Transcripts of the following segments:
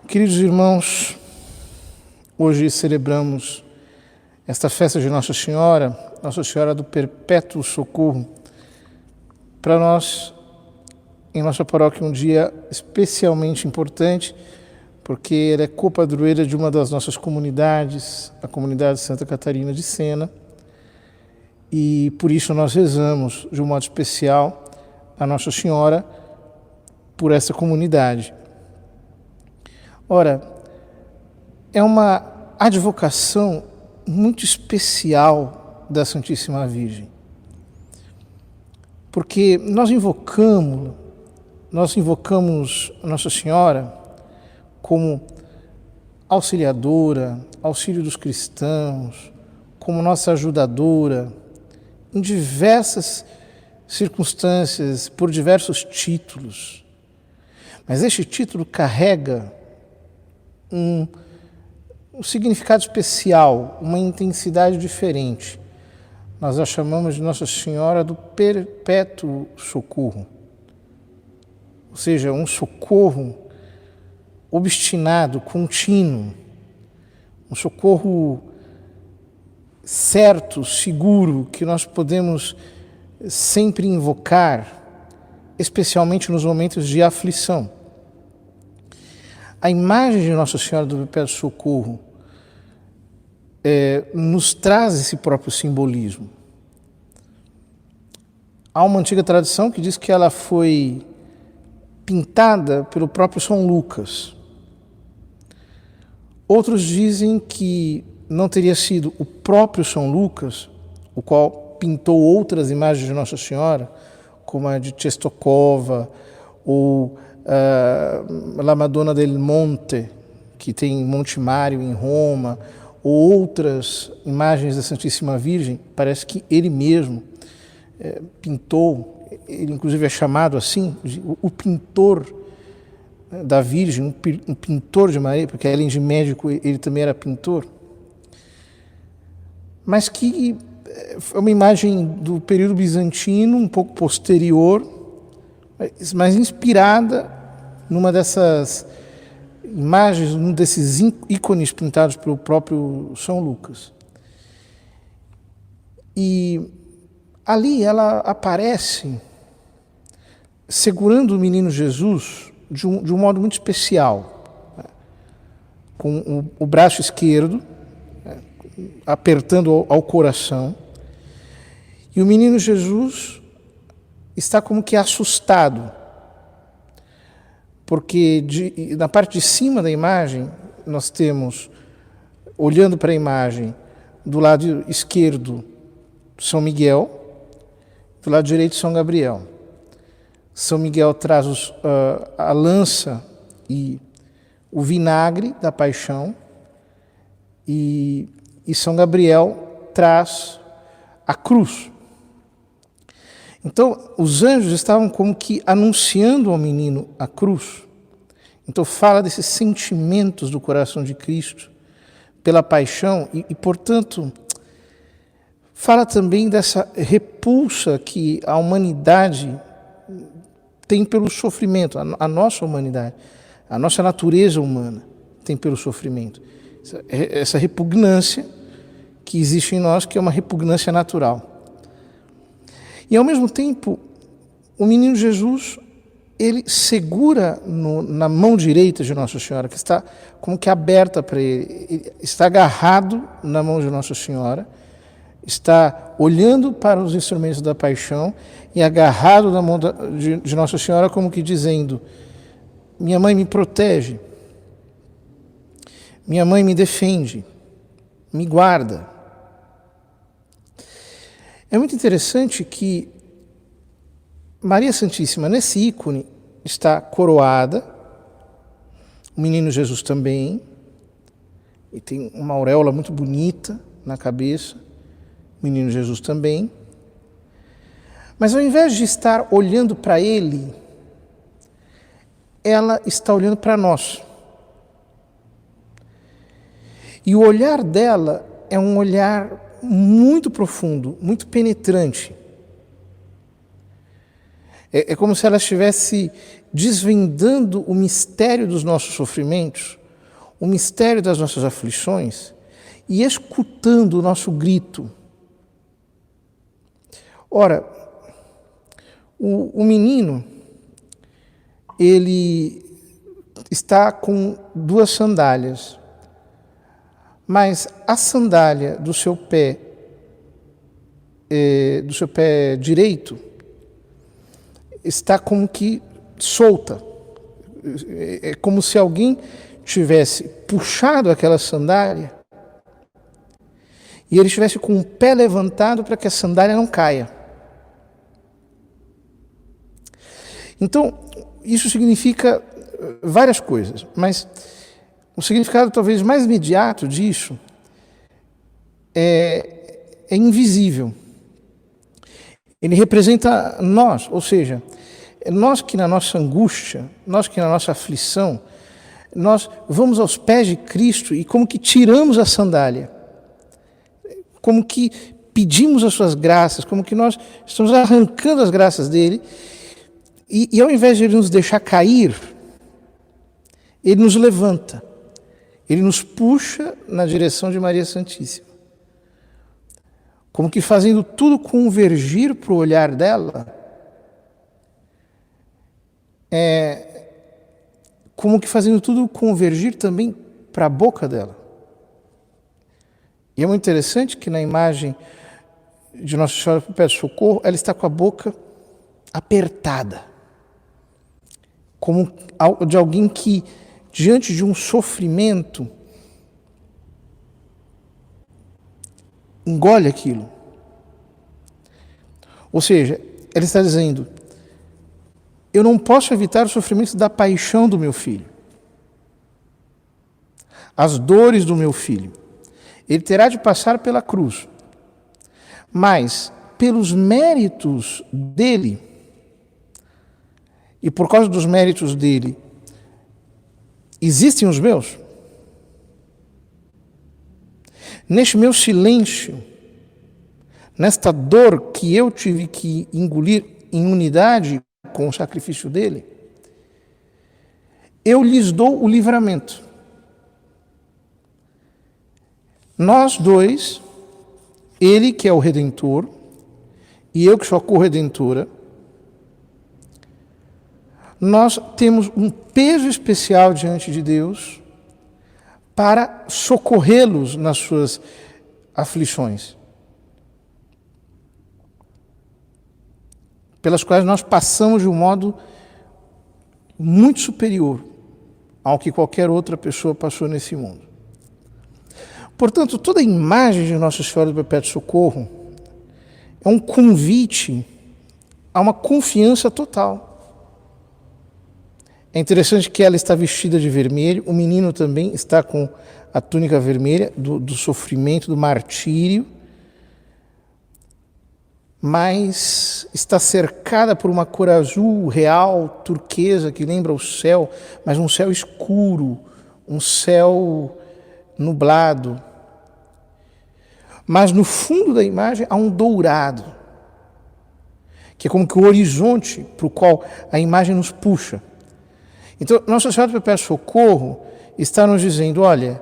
Queridos irmãos, hoje celebramos esta festa de Nossa Senhora do Perpétuo Socorro. Para nós, em nossa paróquia, um dia especialmente importante, porque ela é copadroeira de uma das nossas comunidades, a comunidade Santa Catarina de Sena, e por isso nós rezamos de um modo especial a Nossa Senhora por essa comunidade. Ora, é uma advocação muito especial da Santíssima Virgem, porque nós invocamos Nossa Senhora como auxiliadora, auxílio dos cristãos, como nossa ajudadora, em diversas circunstâncias, por diversos títulos. Mas este título carrega um significado especial, uma intensidade diferente. Nós a chamamos de Nossa Senhora do Perpétuo Socorro, ou seja, um socorro obstinado, contínuo, um socorro certo, seguro, que nós podemos sempre invocar, especialmente nos momentos de aflição. A imagem de Nossa Senhora do Perpétuo Socorro nos traz esse próprio simbolismo. Há uma antiga tradição que diz que ela foi pintada pelo próprio São Lucas. Outros dizem que não teria sido o próprio São Lucas, o qual pintou outras imagens de Nossa Senhora, como a de Czestochowa ou La Madonna del Monte, que tem Monte Mário em Roma, ou outras imagens da Santíssima Virgem. Parece que ele mesmo pintou, ele inclusive é chamado assim, o pintor da Virgem, um pintor de Maria, porque além de médico ele também era pintor. Mas que é uma imagem do período bizantino, um pouco posterior, mas inspirada numa dessas imagens, num desses ícones pintados pelo próprio São Lucas. E ali ela aparece segurando o menino Jesus de um modo muito especial, com o braço esquerdo, apertando ao coração, e o menino Jesus está como que assustado, porque na parte de cima da imagem nós temos, olhando para a imagem, do lado esquerdo São Miguel, do lado direito São Gabriel. São Miguel traz a lança e o vinagre da paixão, e São Gabriel traz a cruz. Então, os anjos estavam como que anunciando ao menino a cruz. Então, fala desses sentimentos do coração de Cristo pela paixão e, portanto, fala também dessa repulsa que a humanidade tem pelo sofrimento, a nossa humanidade, a nossa natureza humana tem pelo sofrimento. Essa repugnância que existe em nós, que é uma repugnância natural. E, ao mesmo tempo, o menino Jesus, ele segura na mão direita de Nossa Senhora, que está como que aberta para ele está agarrado na mão de Nossa Senhora, está olhando para os instrumentos da paixão e agarrado na mão de Nossa Senhora, como que dizendo: minha mãe me protege, minha mãe me defende, me guarda. É muito interessante que Maria Santíssima, nesse ícone, está coroada, o menino Jesus também, e tem uma auréola muito bonita na cabeça, o menino Jesus também. Mas ao invés de estar olhando para ele, ela está olhando para nós. E o olhar dela é um olhar muito profundo, muito penetrante. É como se ela estivesse desvendando o mistério dos nossos sofrimentos o mistério das nossas aflições e escutando o nosso grito. Ora, o menino, ele está com 2 sandálias, mas a sandália do seu pé direito está como que solta. É como se alguém tivesse puxado aquela sandália e ele estivesse com o pé levantado para que a sandália não caia. Então, isso significa várias coisas, mas o significado talvez mais imediato disso é invisível. Ele representa nós, ou seja, nós que na nossa angústia, nós que na nossa aflição, nós vamos aos pés de Cristo e como que tiramos a sandália, como que pedimos as suas graças, como que nós estamos arrancando as graças dele e ao invés de ele nos deixar cair, ele nos levanta, ele nos puxa na direção de Maria Santíssima. Como que fazendo tudo convergir para o olhar dela, como que fazendo tudo convergir também para a boca dela. E é muito interessante que na imagem de Nossa Senhora Perpétua Socorro, ela está com a boca apertada, como de alguém que, diante de um sofrimento, engole aquilo. Ou seja, ela está dizendo, eu não posso evitar o sofrimento da paixão do meu filho, as dores do meu filho. Ele terá de passar pela cruz, mas pelos méritos dele, e por causa dos méritos dele, existem os meus? Neste meu silêncio, nesta dor que eu tive que engolir em unidade com o sacrifício dele, eu lhes dou o livramento. Nós dois, ele que é o Redentor e eu que sou a corredentora, nós temos um peso especial diante de Deus para socorrê-los nas suas aflições, pelas quais nós passamos de um modo muito superior ao que qualquer outra pessoa passou nesse mundo. Portanto, toda a imagem de Nossa Senhora do Perpétuo Socorro é um convite a uma confiança total. É interessante que ela está vestida de vermelho, o menino também está com a túnica vermelha do sofrimento, do martírio, mas está cercada por uma cor azul real, turquesa, que lembra o céu, mas um céu escuro, um céu nublado. Mas no fundo da imagem há um dourado, que é como que o horizonte para o qual a imagem nos puxa. Então, Nossa Senhora do Perpétuo Socorro está nos dizendo, olha,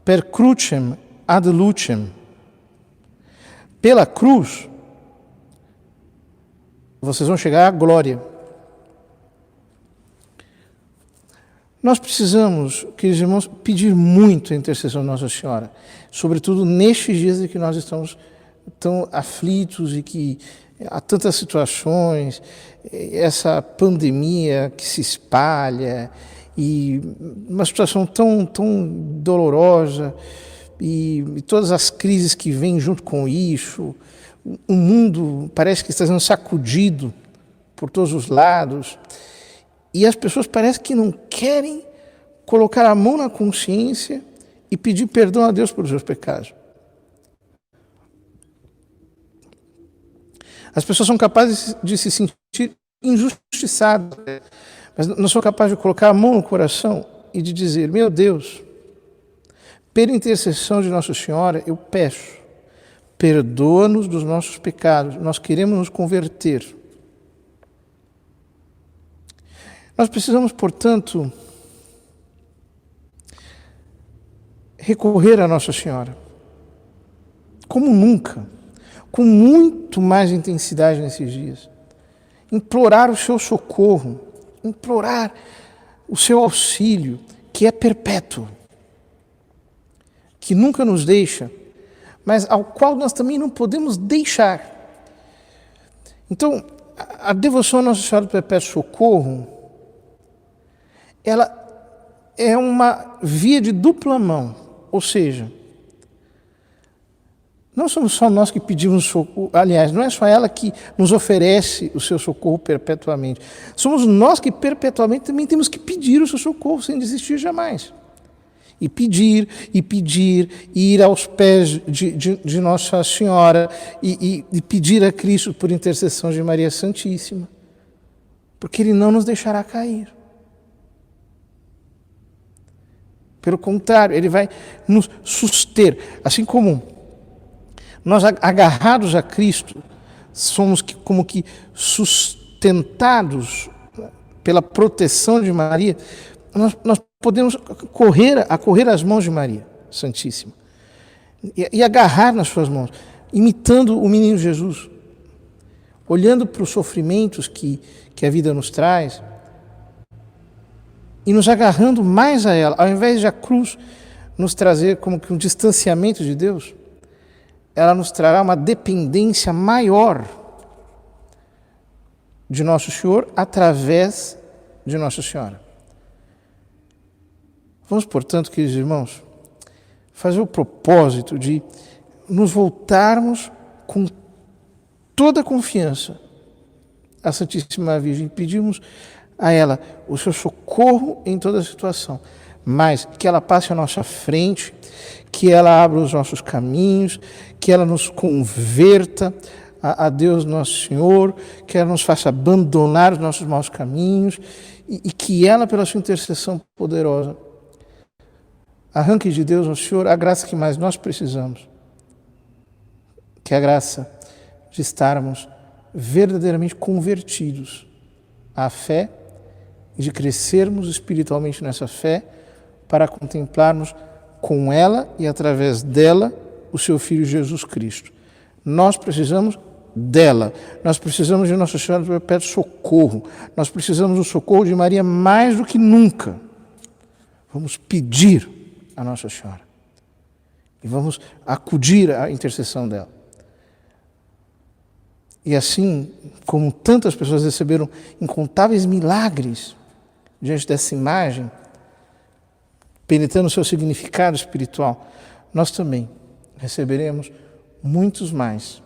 per crucem ad lucem, pela cruz, vocês vão chegar à glória. Nós precisamos, queridos irmãos, pedir muito a intercessão de Nossa Senhora, sobretudo nestes dias em que nós estamos tão aflitos e que há tantas situações, essa pandemia que se espalha e uma situação tão dolorosa e todas as crises que vêm junto com isso. O mundo parece que está sendo sacudido por todos os lados e as pessoas parecem que não querem colocar a mão na consciência e pedir perdão a Deus pelos seus pecados. As pessoas são capazes de se sentir injustiçadas, mas não são capazes de colocar a mão no coração e de dizer, meu Deus, pela intercessão de Nossa Senhora, eu peço, perdoa-nos dos nossos pecados, nós queremos nos converter. Nós precisamos, portanto, recorrer a Nossa Senhora, como nunca, com muito mais intensidade nesses dias. Implorar o seu socorro, implorar o seu auxílio, que é perpétuo, que nunca nos deixa, mas ao qual nós também não podemos deixar. Então, a devoção a Nossa Senhora do Perpétuo Socorro, ela é uma via de dupla mão, ou seja, não somos só nós que pedimos socorro, aliás, não é só ela que nos oferece o seu socorro perpetuamente, somos nós que perpetuamente também temos que pedir o seu socorro sem desistir jamais. E pedir, e ir aos pés de Nossa Senhora, e pedir a Cristo por intercessão de Maria Santíssima, porque Ele não nos deixará cair. Pelo contrário, Ele vai nos suster, assim como nós agarrados a Cristo, somos como que sustentados pela proteção de Maria, nós podemos correr às mãos de Maria Santíssima e agarrar nas suas mãos, imitando o menino Jesus, olhando para os sofrimentos que a vida nos traz e nos agarrando mais a ela, ao invés de a cruz nos trazer como que um distanciamento de Deus, ela nos trará uma dependência maior de Nosso Senhor através de Nossa Senhora. Vamos, portanto, queridos irmãos, fazer o propósito de nos voltarmos com toda a confiança à Santíssima Virgem, pedirmos a ela o seu socorro em toda a situação, mas que ela passe à nossa frente, que ela abra os nossos caminhos, que ela nos converta a Deus Nosso Senhor, que ela nos faça abandonar os nossos maus caminhos e que ela, pela sua intercessão poderosa, arranque de Deus, Nosso Senhor, a graça que mais nós precisamos, que é a graça de estarmos verdadeiramente convertidos à fé e de crescermos espiritualmente nessa fé para contemplarmos com ela e através dela o seu Filho Jesus Cristo. Nós precisamos dela, nós precisamos de Nossa Senhora do Perpétuo Socorro, nós precisamos do socorro de Maria mais do que nunca. Vamos pedir a Nossa Senhora e vamos acudir à intercessão dela. E assim, como tantas pessoas receberam incontáveis milagres diante dessa imagem, penetrando o seu significado espiritual, nós também receberemos muitos mais,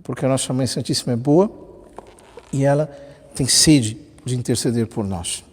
porque a nossa Mãe Santíssima é boa e ela tem sede de interceder por nós.